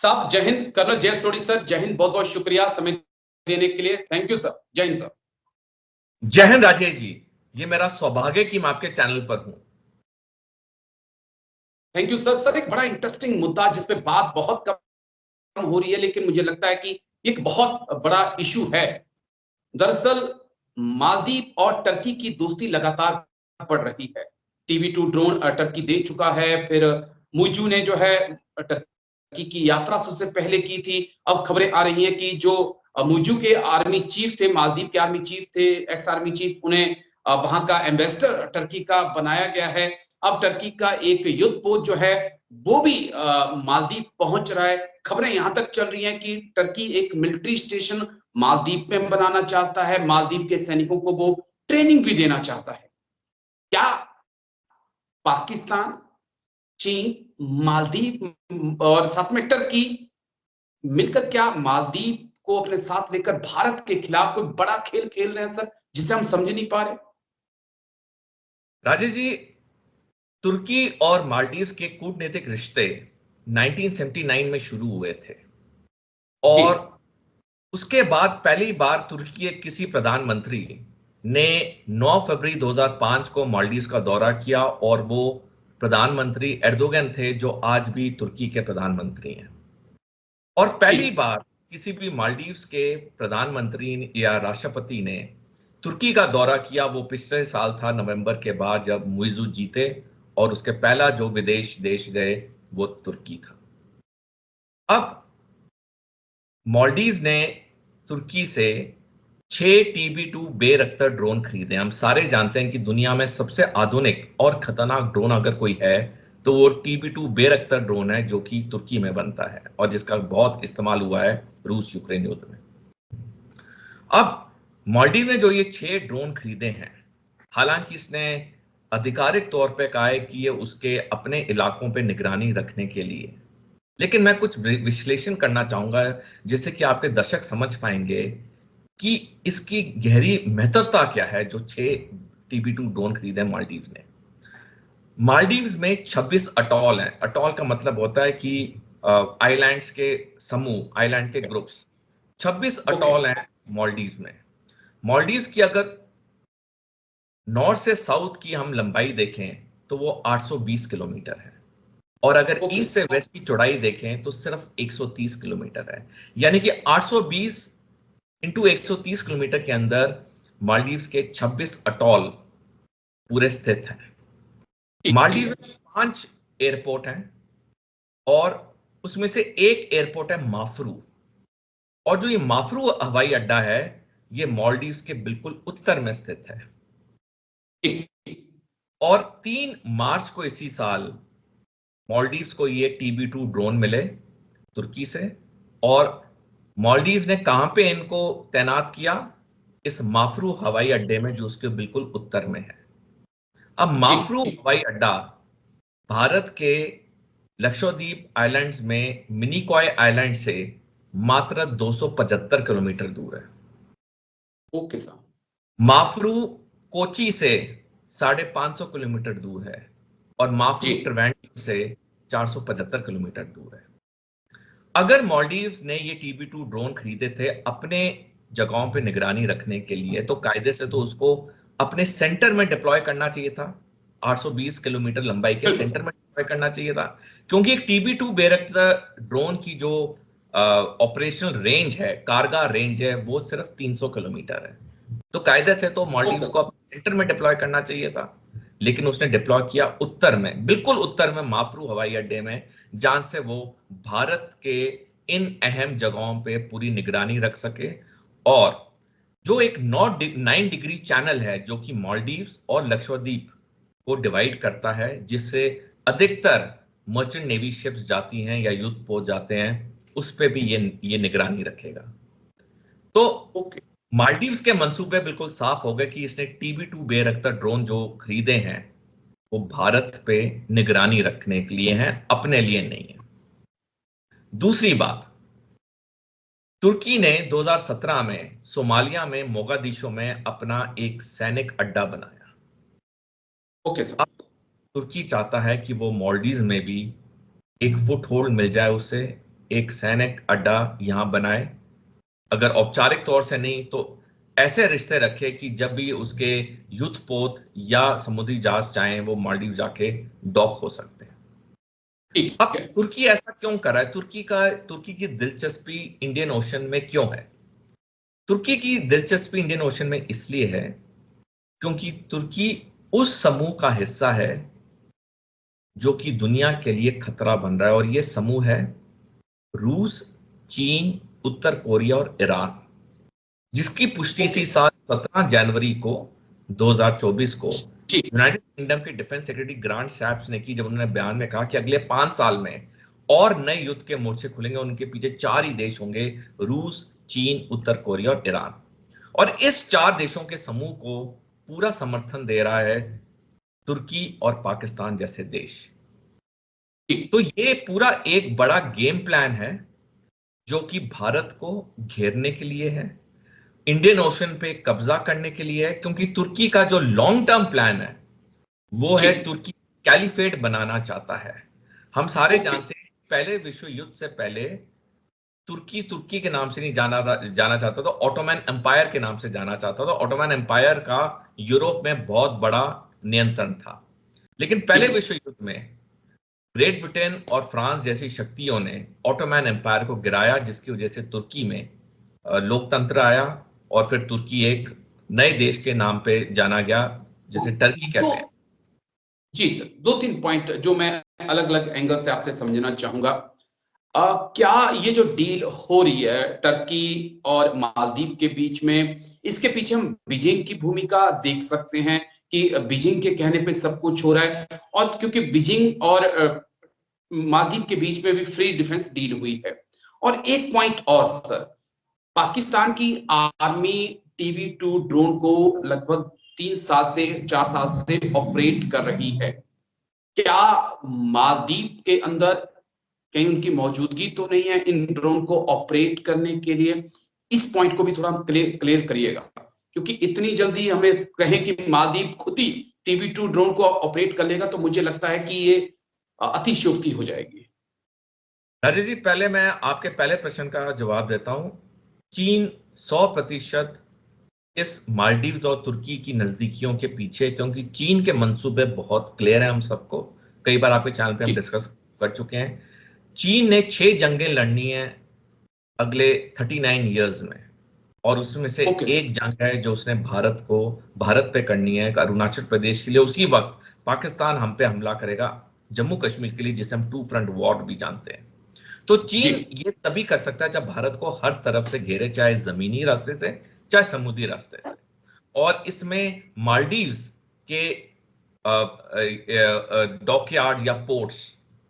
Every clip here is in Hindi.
साहब जय हिंद। कर्नल जय सोडी सर, जय हिंद। बहुत बहुत शुक्रिया समय देने के लिए। Thank you sir. जय हिंद सर। जय हिंद राजेश जी, ये मेरा सौभाग्य कि मैं आपके चैनल पर हूं। Thank you sir. सर एक बड़ा इंटरेस्टिंग मुद्दा जिस पे बात बहुत कम हो रही है, लेकिन मुझे लगता है कि एक बहुत बड़ा इशू है। दरअसल मालदीव और टर्की की दोस्ती लगातार बढ़ रही है। TB2 ड्रोन टर्की दे चुका है। फिर मुइजू ने जो है टर्की की यात्रा सबसे पहले की थी। अब खबरें आ रही हैं कि जो मुइजू के आर्मी चीफ थे, मालदीव के आर्मी चीफ थे, एक्स आर्मी चीफ, उन्हें वहां का एम्बेसडर टर्की का बनाया गया है। अब टर्की का एक युद्ध पोत जो है वो भी मालदीव पहुंच रहा है। खबरें यहां तक चल रही हैं कि टर्की एक मिलिट्री स्टेशन मालदीव में बनाना चाहता है। मालदीव के सैनिकों को वो ट्रेनिंग भी देना चाहता है। क्या पाकिस्तान, चीन, मालदीव और साथ में टर्की मिलकर क्या मालदीव को अपने साथ लेकर भारत के खिलाफ कोई बड़ा खेल खेल रहे हैं सर, जिसे हम समझ नहीं पा रहे? राजेश जी, तुर्की और मालदीव के कूटनीतिक रिश्ते 1979 में शुरू हुए थे और उसके बाद पहली बार तुर्की के किसी प्रधानमंत्री ने 9 फरवरी 2005 को मालदीव का दौरा किया और वो प्रधानमंत्री एर्दोगन थे, जो आज भी तुर्की के प्रधानमंत्री हैं। और पहली बार किसी भी मालदीव के प्रधानमंत्री या राष्ट्रपति ने तुर्की का दौरा किया, वो पिछले साल था नवंबर के बाद, जब मुइजू जीते और उसके पहला जो विदेश देश गए वो तुर्की था। अब मालदीव ने तुर्की से 6 TB2 बेरख्तर ड्रोन खरीदे। हम सारे जानते हैं कि दुनिया में सबसे आधुनिक और खतरनाक ड्रोन अगर कोई है तो वो TB2 बेरख्तर ड्रोन है, जो कि तुर्की में बनता है और जिसका बहुत इस्तेमाल हुआ है रूस यूक्रेन युद्ध में। अब मालदीव ने जो ये 6 ड्रोन खरीदे हैं, हालांकि इसने आधिकारिक तौर पे कहा है कि ये उसके अपने इलाकों पे निगरानी रखने के लिए, लेकिन मैं कुछ विश्लेषण करना चाहूंगा जिससे कि आपके दर्शक समझ पाएंगे कि इसकी गहरी महत्वता क्या है। जो 6 TB2 ड्रोन खरीदे मालदीव ने। मालदीव में 26 अटॉल हैं। अटॉल का मतलब होता है कि आइलैंड्स के समूह, आइलैंड के ग्रुप्स। 26 अटॉल हैं मालदीव में। मालदीव की अगर नॉर्थ से साउथ की हम लंबाई देखें तो वो 820 किलोमीटर है और अगर ईस्ट से वेस्ट की चौड़ाई देखें तो सिर्फ 130 किलोमीटर है। यानी कि 820 इंटू 130 किलोमीटर के अंदर मालदीव के 26 अटॉल पूरे स्थित हैं। मालदीव में 5 एयरपोर्ट हैं और उसमें से एक एयरपोर्ट है माफरू। और जो ये माफरू हवाई अड्डा है, ये मालदीव के बिल्कुल उत्तर में स्थित है। और 3 मार्च को इसी साल मालदीव को ये TB2 ड्रोन मिले तुर्की से। और मालदीव ने कहां पे इनको तैनात किया? इस माफरू हवाई अड्डे में, जो उसके बिल्कुल उत्तर में है। अब माफरू हवाई अड्डा भारत के लक्षद्वीप आइलैंड्स में मिनिकॉय आइलैंड से मात्र 275 किलोमीटर दूर है। Okay sir. माफरू कोची से 550 किलोमीटर दूर है और माफरू त्रिवेंद्रम से 475 किलोमीटर दूर है। अगर मालदीव ने ये TB2 ड्रोन खरीदे थे अपने जगहों पे निगरानी रखने के लिए, तो कायदे से तो उसको अपने सेंटर में डिप्लॉय करना चाहिए था। 820 किलोमीटर लंबाई के सेंटर में डिप्लॉय करना चाहिए था, क्योंकि एक TB2 बेरख्तर ड्रोन की जो ऑपरेशनल रेंज है, कारगर रेंज है, वो सिर्फ 300 किलोमीटर है। तो कायदे से तो मालदीव को अपने सेंटर में डिप्लॉय करना चाहिए था, लेकिन उसने डिप्लॉय किया उत्तर में, बिल्कुल उत्तर में माफरू हवाई अड्डे में, जहां से वो भारत के इन अहम जगहों पे पूरी निगरानी रख सके। और जो एक 9 डिग्री चैनल है जो कि मालदीव और लक्षद्वीप को डिवाइड करता है, जिससे अधिकतर मर्चेंट नेवी शिप्स जाती हैं या युद्ध पोत जाते हैं, उस पे भी ये निगरानी रखेगा। तो मालदीव के मंसूबे बिल्कुल साफ हो गए कि इसने TB2 बेरख्तर ड्रोन जो खरीदे हैं वो भारत पे निगरानी रखने के लिए हैं, अपने लिए नहीं है। दूसरी बात, तुर्की ने 2017 में सोमालिया में मोगादिशो में अपना एक सैनिक अड्डा बनाया। Okay sir. तुर्की चाहता है कि वो मालदीव में भी एक फुट होल्ड मिल जाए उसे एक सैनिक अड्डा यहां बनाए, अगर औपचारिक तौर से नहीं तो ऐसे रिश्ते रखे कि जब भी उसके युद्धपोत या समुद्री जहाज चाहें वो मालदीव जाके डॉक हो सकते हैं। ठीक अब है। तुर्की ऐसा क्यों कर रहा है? तुर्की की दिलचस्पी इंडियन ओशन में क्यों है? तुर्की की दिलचस्पी इंडियन ओशन में इसलिए है क्योंकि तुर्की उस समूह का हिस्सा है जो कि दुनिया के लिए खतरा बन रहा है, और यह समूह है रूस, चीन, उत्तर कोरिया और ईरान, जिसकी पुष्टि ओके। इसी साल 17 जनवरी को 2024 को जी। यूनाइटेड किंगडम के डिफेंस सेक्रेटरी ग्रांट शैप्स ने की, जब उन्होंने बयान में कहा कि अगले 5 साल में और नए युद्ध के मोर्चे खुलेंगे, उनके पीछे 4 ही देश होंगे, रूस, चीन, उत्तर कोरिया और ईरान। और इस 4 देशों के समूह को पूरा समर्थन दे रहा है तुर्की और पाकिस्तान जैसे देश। तो ये पूरा एक बड़ा गेम प्लान है जो कि भारत को घेरने के लिए है, इंडियन ओशन पे कब्जा करने के लिए है, क्योंकि तुर्की का जो लॉन्ग टर्म प्लान है वो जी। है तुर्की कैलिफेट बनाना चाहता है। हम सारे ओके। जानते हैं पहले विश्व युद्ध से पहले तुर्की तुर्की के नाम से नहीं जाना चाहता था, ऑटोमन एम्पायर के नाम से जाना चाहता था। ऑटोमन एम्पायर का यूरोप में बहुत बड़ा नियंत्रण था, लेकिन पहले विश्व युद्ध में ग्रेट ब्रिटेन और फ्रांस जैसी शक्तियों ने ऑटोमन एम्पायर को गिराया, जिसकी वजह से तुर्की में लोकतंत्र आया, और फिर तुर्की एक नए देश के नाम पे जाना गया जिसे टर्की तो कहते हैं। जी सर, 2-3 पॉइंट जो मैं अलग अलग एंगल से आपसे समझना चाहूंगा। क्या ये जो डील हो रही है टर्की और मालदीव के बीच में, इसके पीछे हम बीजिंग की भूमिका देख सकते हैं कि बीजिंग के कहने पे सब कुछ हो रहा है? और क्योंकि बीजिंग और मालदीव के बीच में भी फ्री डिफेंस डील हुई है। और एक पॉइंट और सर, पाकिस्तान की आर्मी TB2 ड्रोन को लगभग 3 साल से 4 साल से ऑपरेट कर रही है। क्या मालदीव के अंदर कहीं उनकी मौजूदगी तो नहीं है इन ड्रोन को ऑपरेट करने के लिए? इस पॉइंट को भी थोड़ा हम क्लियर करिएगा, क्योंकि इतनी जल्दी हमें कहें कि मालदीव खुद ही TB2 ड्रोन को ऑपरेट कर लेगा तो मुझे लगता है कि ये अतिशयोक्ति हो जाएगी। राजेश जी, पहले मैं आपके पहले प्रश्न का जवाब देता हूं। चीन 100% इस मालदीव्स और तुर्की की नजदीकियों के पीछे, क्योंकि चीन के मंसूबे बहुत क्लियर है, हम सबको कई बार आपके चैनल पे हम डिस्कस कर चुके हैं। चीन ने 6 जंगें लड़नी है अगले 39 ईयर्स में, और उसमें से ओके सर। एक जंग है जो उसने भारत पे करनी है, अरुणाचल प्रदेश के लिए। उसी वक्त पाकिस्तान हम पे हमला करेगा जम्मू कश्मीर के लिए, जिसे हम 2 फ्रंट वॉर भी जानते हैं। तो जी। चीन ये तभी कर सकता है जब भारत को हर तरफ से घेरे, चाहे जमीनी रास्ते से चाहे समुद्री रास्ते से। और इसमें मालदीव्स के डॉकयार्ड या पोर्ट्स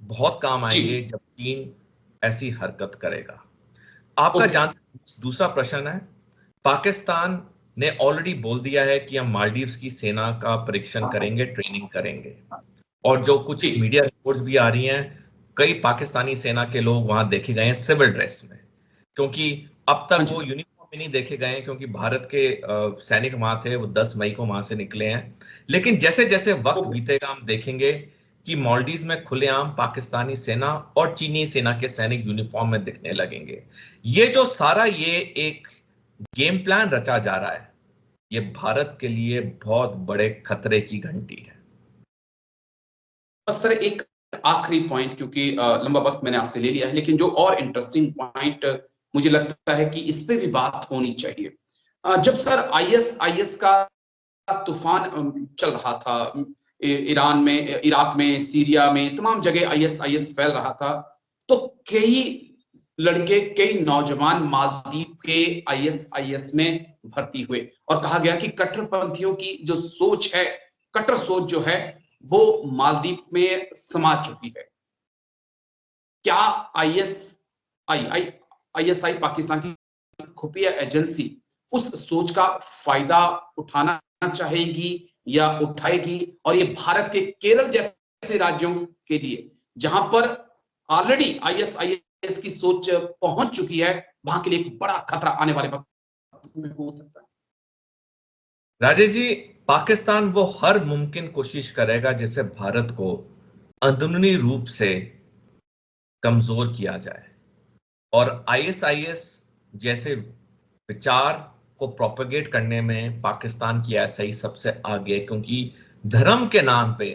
बहुत काम जी। आएंगे जब चीन ऐसी हरकत करेगा। आपका ओके। जान दूसरा प्रश्न है, पाकिस्तान ने ऑलरेडी बोल दिया है कि हम मालदीव्स की सेना का परीक्षण करेंगे, ट्रेनिंग करेंगे। और जो जी। कुछ मीडिया रिपोर्ट्स भी आ रही हैं, कई पाकिस्तानी सेना के लोग वहां देखे गए हैं सिविल ड्रेस में, क्योंकि अब हाँ तक जी वो सर। यूनिफॉर्म में नहीं देखे गए हैं, क्योंकि भारत के सैनिक वहां थे, वो 10 मई को वहां से निकले हैं। लेकिन जैसे जैसे वक्त ओके। बीतेगा हम देखेंगे कि मालदीव में खुलेआम पाकिस्तानी सेना और चीनी सेना के सैनिक यूनिफॉर्म में दिखने लगेंगे। ये जो सारा ये एक गेम प्लान रचा जा रहा है, ये भारत के लिए बहुत बड़े खतरे की घंटी है। बस सर एक आखिरी पॉइंट, क्योंकि लंबा वक्त मैंने आपसे ले लिया है, लेकिन जो और इंटरेस्टिंग पॉइंट मुझे लगता है कि इस पे भी बात होनी चाहिए। जब सर ISIS का तूफान चल रहा था, ईरान में, इराक में, सीरिया में, तमाम जगह ISIS फैल रहा था, तो कई लड़के, कई नौजवान मालदीव के ISIS में भर्ती हुए और कहा गया कि कट्टरपंथियों की जो सोच है, कट्टर सोच जो है, वो मालदीव में समा चुकी है। क्या ISI पाकिस्तान की खुफिया एजेंसी उस सोच का फायदा उठाना चाहेगी या उठाएगी? और ये भारत के केरल जैसे राज्यों के लिए, जहां पर ऑलरेडी ISIS की सोच पहुंच चुकी है, वहां के लिए एक बड़ा खतरा आने वाले वक्त में हो सकता है। राजेश जी, पाकिस्तान वो हर मुमकिन कोशिश करेगा जिससे भारत को अंदरूनी रूप से कमजोर किया जाए। और आईएसआईएस जैसे विचार को प्रोपेगेट करने में पाकिस्तान की आईएसआई सबसे आगे, क्योंकि धर्म के नाम पे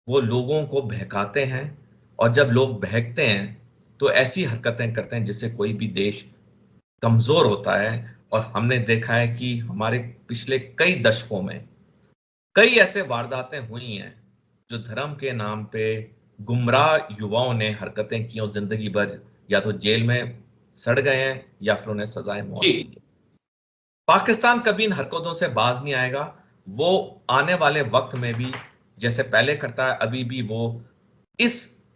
वो लोगों को बहकाते हैं, और जब लोग बहकते हैं तो ऐसी हरकतें करते हैं जिससे कोई भी देश कमजोर होता है। और हमने देखा है कि हमारे पिछले कई दशकों में कई ऐसे वारदातें हुई हैं जो धर्म के नाम पे गुमराह युवाओं ने हरकतें की और जिंदगी भर या तो जेल में सड़ गए हैं या फिर उन्हें सजाए मौत जी दी है। पाकिस्तान कभी इन हरकतों से बाज नहीं आएगा। वो आने वाले वक्त में भी जैसे पहले करता है, अभी भी वो इस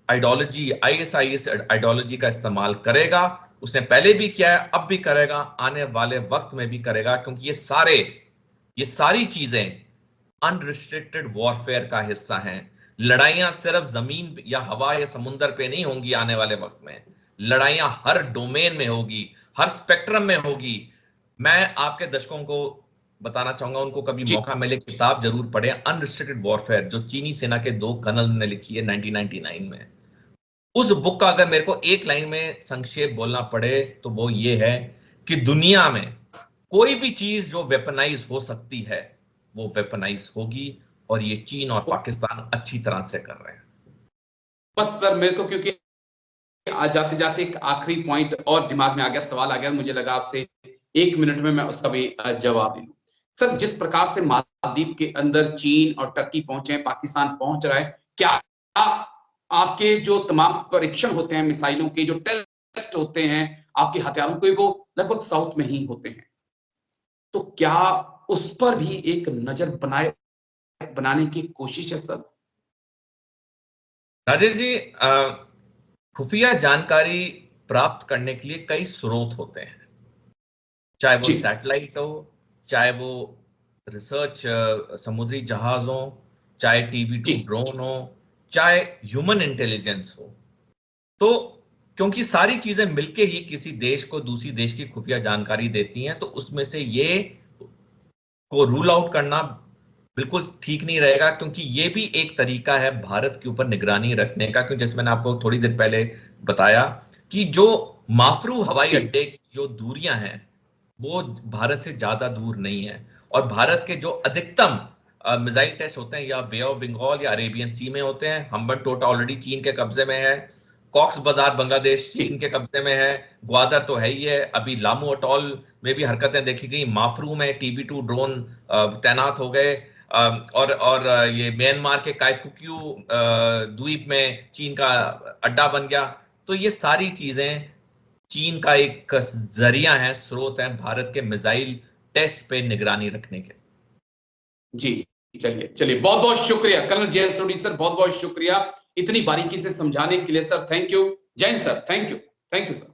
आइडियोलॉजी, आईएसआईएस आइडियोलॉजी का इस्तेमाल करेगा। उसने पहले भी किया है, अब भी करेगा, आने वाले वक्त में भी करेगा, क्योंकि ये सारी चीजें अनरिस्ट्रिक्टेड वॉरफेयर का हिस्सा हैं। लड़ाइयां सिर्फ जमीन या हवा या समुंदर पे नहीं होंगी आने वाले वक्त में, लड़ाइयां हर डोमेन में होगी, हर स्पेक्ट्रम में होगी। मैं आपके दर्शकों को बताना चाहूंगा, उनको कभी जी मौका मिले किताब जरूर पढ़े, अनरिस्ट्रिक्टेड वॉरफेयर, जो चीनी सेना के 2 कर्नल ने लिखी है 1999 में। उस बुक का अगर मेरे को एक लाइन में संक्षेप बोलना पड़े तो वो ये है कि दुनिया में कोई भी चीज जो वेपनाइज हो सकती है वो वेपनाइज होगी, और ये चीन और पाकिस्तान अच्छी तरह से कर रहे हैं। बस सर, मेरे को क्योंकि आज जाते जाते एक आखिरी पॉइंट और दिमाग में आ गया, सवाल आ गया, मुझे लगा आपसे 1 मिनट में मैं उसका भी जवाब दे दूं। सर, जिस प्रकार से मालदीव के अंदर चीन और टर्की पहुंचे, पाकिस्तान पहुंच रहा है, क्या आपके जो तमाम परीक्षण होते हैं मिसाइलों के, जो टेस्ट होते हैं आपके हथियारों के, वो लगभग साउथ में ही होते हैं, तो क्या उस पर भी एक नजर बनाने की कोशिश है सर? राजेश जी, खुफिया जानकारी प्राप्त करने के लिए कई स्रोत होते हैं, चाहे वो जी सैटेलाइट हो, चाहे वो रिसर्च समुद्री जहाज हो, चाहे TB2 जी ड्रोन हो, चाहे ह्यूमन इंटेलिजेंस हो। तो क्योंकि सारी चीजें मिलके ही किसी देश को दूसरी देश की खुफिया जानकारी देती हैं, तो उसमें से ये को रूल आउट करना बिल्कुल ठीक नहीं रहेगा, क्योंकि ये भी एक तरीका है भारत के ऊपर निगरानी रखने का। क्योंकि जैसे मैंने आपको थोड़ी देर पहले बताया कि जो माफरू हवाई जी अड्डे की जो दूरियां हैं वो भारत से ज्यादा दूर नहीं है, और भारत के जो अधिकतम मिसाइल टेस्ट होते हैं या बे ऑफ बंगाल या अरेबियन सी में होते हैं। हम्बर टोटा ऑलरेडी चीन के कब्जे में है, कॉक्स बाजार बांग्लादेश जी चीन के कब्जे में है, ग्वादर तो है ही है, अभी लामू अटॉल में भी हरकतें देखी गई, माफरू में TB2 ड्रोन तैनात हो गए, और ये म्यांमार के कायफुक्यू द्वीप में चीन का अड्डा बन गया। तो ये सारी चीजें चीन का एक जरिया है, स्रोत है भारत के मिसाइल टेस्ट पे निगरानी रखने के। जी चलिए चलिए, बहुत बहुत शुक्रिया कर्नल जयंत सोढी सर, बहुत बहुत शुक्रिया इतनी बारीकी से समझाने के लिए सर। Thank you. जय Hind sir, thank you sir.